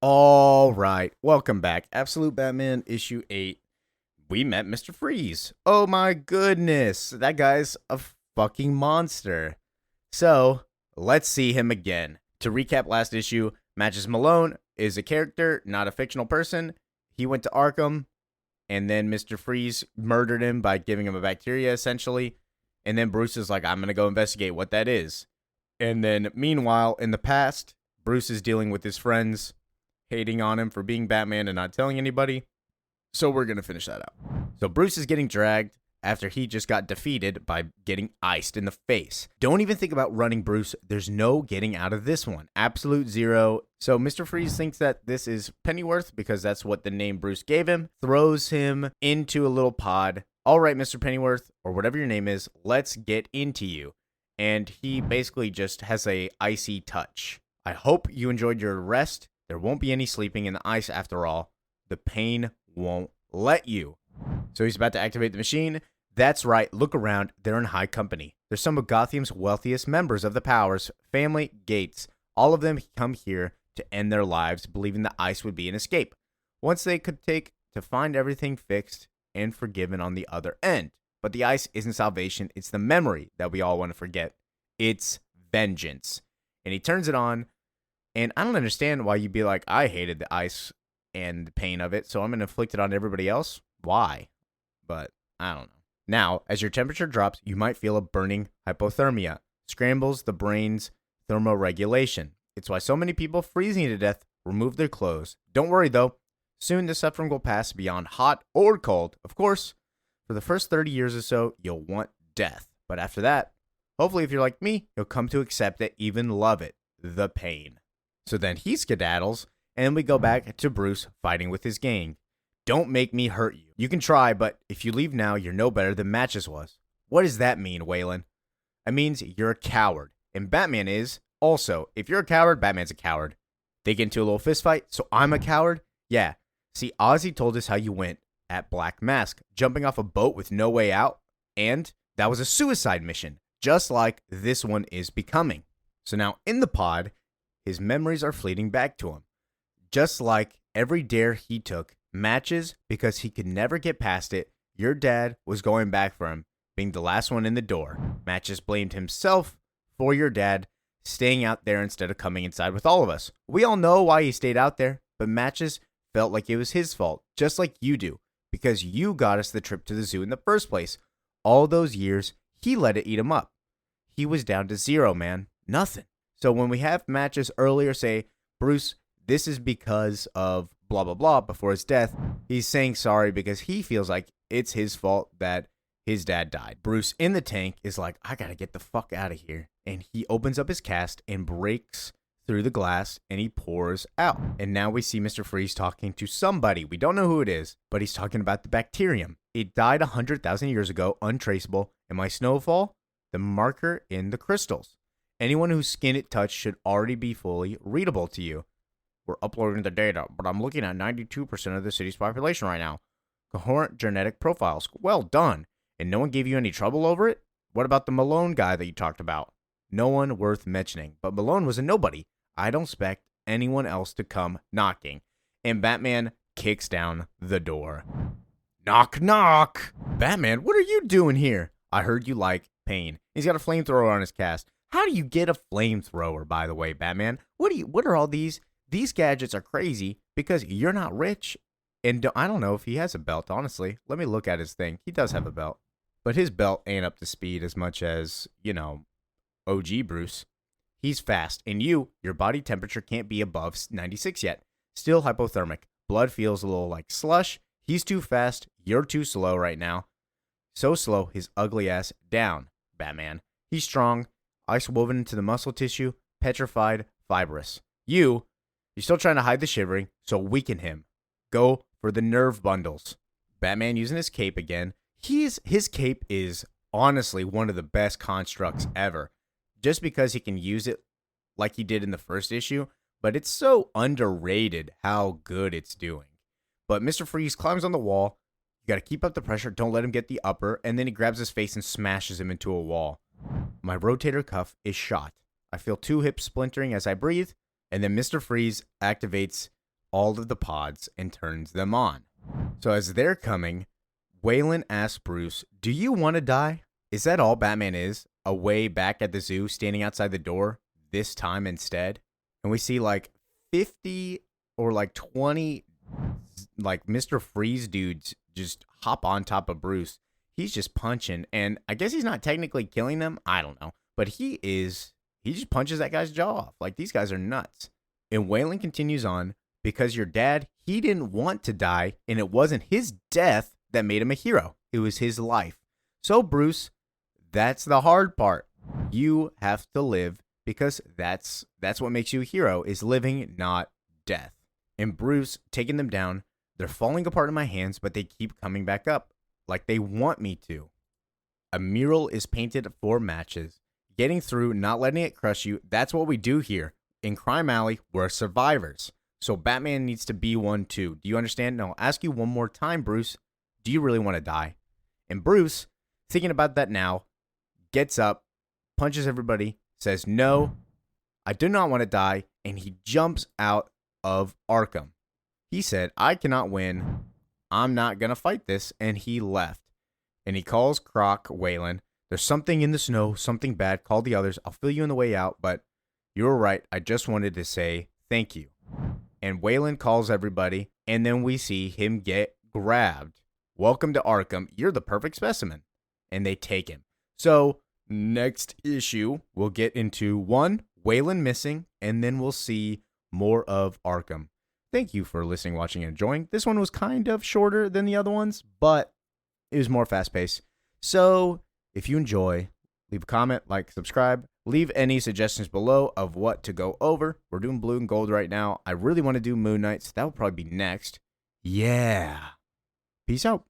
All right, welcome back. Absolute Batman issue 8. We met Mr. Freeze. Oh my goodness, that guy's a fucking monster. So, let's see him again. To recap last issue, Matches Malone is a character, not a fictional person. He went to Arkham, and then Mr. Freeze murdered him by giving him a bacteria, essentially. And then Bruce is like, I'm going to go investigate what that is. And then, meanwhile, in the past, Bruce is dealing with his friends hating on him for being Batman and not telling anybody. So we're going to finish that out. So Bruce is getting dragged after he just got defeated by getting iced in the face. Don't even think about running, Bruce. There's no getting out of this one. Absolute zero. So Mr. Freeze thinks that this is Pennyworth because that's what the name Bruce gave him. Throws him into a little pod. All right, Mr. Pennyworth, or whatever your name is, let's get into you. And he basically just has a icy touch. I hope you enjoyed your rest. There won't be any sleeping in the ice after all. The pain won't let you. So he's about to activate the machine. That's right, look around. They're in high company. They're some of Gotham's wealthiest members of the Powers, family Gates. All of them come here to end their lives, believing the ice would be an escape. Once they could take to find everything fixed and forgiven on the other end. But the ice isn't salvation. It's the memory that we all want to forget. It's vengeance. And he turns it on. And I don't understand why you'd be like, I hated the ice and the pain of it, so I'm going to inflict it on everybody else. Why? But I don't know. Now, as your temperature drops, you might feel a burning hypothermia. Scrambles the brain's thermoregulation. It's why so many people freezing to death remove their clothes. Don't worry, though. Soon the suffering will pass beyond hot or cold. Of course, for the first 30 years or so, you'll want death. But after that, hopefully if you're like me, you'll come to accept it, even love it. The pain. So then he skedaddles, and we go back to Bruce fighting with his gang. Don't make me hurt you. You can try, but if you leave now, you're no better than Matches was. What does that mean, Waylon? It means you're a coward, and Batman is. Also, if you're a coward, Batman's a coward. They get into a little fist fight, so I'm a coward? Yeah. See, Ozzy told us how you went at Black Mask, jumping off a boat with no way out, and that was a suicide mission, just like this one is becoming. So now in the pod, his memories are fleeting back to him. Just like every dare he took, Matches, because he could never get past it, your dad was going back for him, being the last one in the door. Matches blamed himself for your dad staying out there instead of coming inside with all of us. We all know why he stayed out there, but Matches felt like it was his fault, just like you do, because you got us the trip to the zoo in the first place. All those years, he let it eat him up. He was down to zero, man. Nothing. So when we have Matches earlier say, Bruce, this is because of blah, blah, blah before his death, he's saying sorry because he feels like it's his fault that his dad died. Bruce in the tank is like, I gotta get the fuck out of here. And he opens up his cast and breaks through the glass and he pours out. And now we see Mr. Freeze talking to somebody. We don't know who it is, but he's talking about the bacterium. It died 100,000 years ago, untraceable. And my snowfall, the marker in the crystals. Anyone whose skin it touched should already be fully readable to you. We're uploading the data, but I'm looking at 92% of the city's population right now. Coherent genetic profiles. Well done. And no one gave you any trouble over it? What about the Malone guy that you talked about? No one worth mentioning. But Malone was a nobody. I don't expect anyone else to come knocking. And Batman kicks down the door. Knock, knock. Batman, what are you doing here? I heard you like pain. He's got a flamethrower on his cast. How do you get a flamethrower, by the way, Batman? What are all these? These gadgets are crazy because you're not rich. And I don't know if he has a belt, honestly. Let me look at his thing. He does have a belt. But his belt ain't up to speed as much as, OG Bruce. He's fast. And your body temperature can't be above 96 yet. Still hypothermic. Blood feels a little like slush. He's too fast. You're too slow right now. So slow, his ugly ass down, Batman. He's strong. Ice woven into the muscle tissue, petrified, fibrous. You're still trying to hide the shivering, so weaken him. Go for the nerve bundles. Batman using his cape again. His cape is honestly one of the best constructs ever. Just because he can use it like he did in the first issue, but it's so underrated how good it's doing. But Mr. Freeze climbs on the wall. You got to keep up the pressure. Don't let him get the upper. And then he grabs his face and smashes him into a wall. My rotator cuff is shot. I feel two hips splintering as I breathe. And then Mr. Freeze activates all of the pods and turns them on. So as they're coming, Waylon asks Bruce, "Do you want to die?" Is that all Batman is? Away back at the zoo, standing outside the door, this time instead? And we see like 50 or like 20 like Mr. Freeze dudes just hop on top of Bruce. He's just punching, and I guess he's not technically killing them. I don't know. But he just punches that guy's jaw off. Like, these guys are nuts. And Waylon continues on, "Because your dad, he didn't want to die, and it wasn't his death that made him a hero. It was his life. So, Bruce, that's the hard part. You have to live, because that's what makes you a hero, is living, not death." And Bruce taking them down, "They're falling apart in my hands, but they keep coming back up, like they want me to. A mural is painted for matches. Getting through, not letting it crush you, that's what we do here. In Crime Alley, we're survivors. So Batman needs to be one too. Do you understand? Now, I'll ask you one more time, Bruce. Do you really want to die?" And Bruce, thinking about that now, gets up, punches everybody, says, "No, I do not want to die," and he jumps out of Arkham. He said, "I cannot win. I'm not going to fight this," and he left. And he calls Croc Waylon. "There's something in the snow, something bad. Call the others. I'll fill you in the way out, but you were right. I just wanted to say thank you." And Waylon calls everybody, and then we see him get grabbed. "Welcome to Arkham. You're the perfect specimen." And they take him. So, next issue, we'll get into one, Waylon missing, and then we'll see more of Arkham. Thank you for listening, watching, and enjoying. This one was kind of shorter than the other ones, but it was more fast-paced. So, if you enjoy, leave a comment, like, subscribe. Leave any suggestions below of what to go over. We're doing Blue and Gold right now. I really want to do Moon Knight, so that will probably be next. Yeah. Peace out.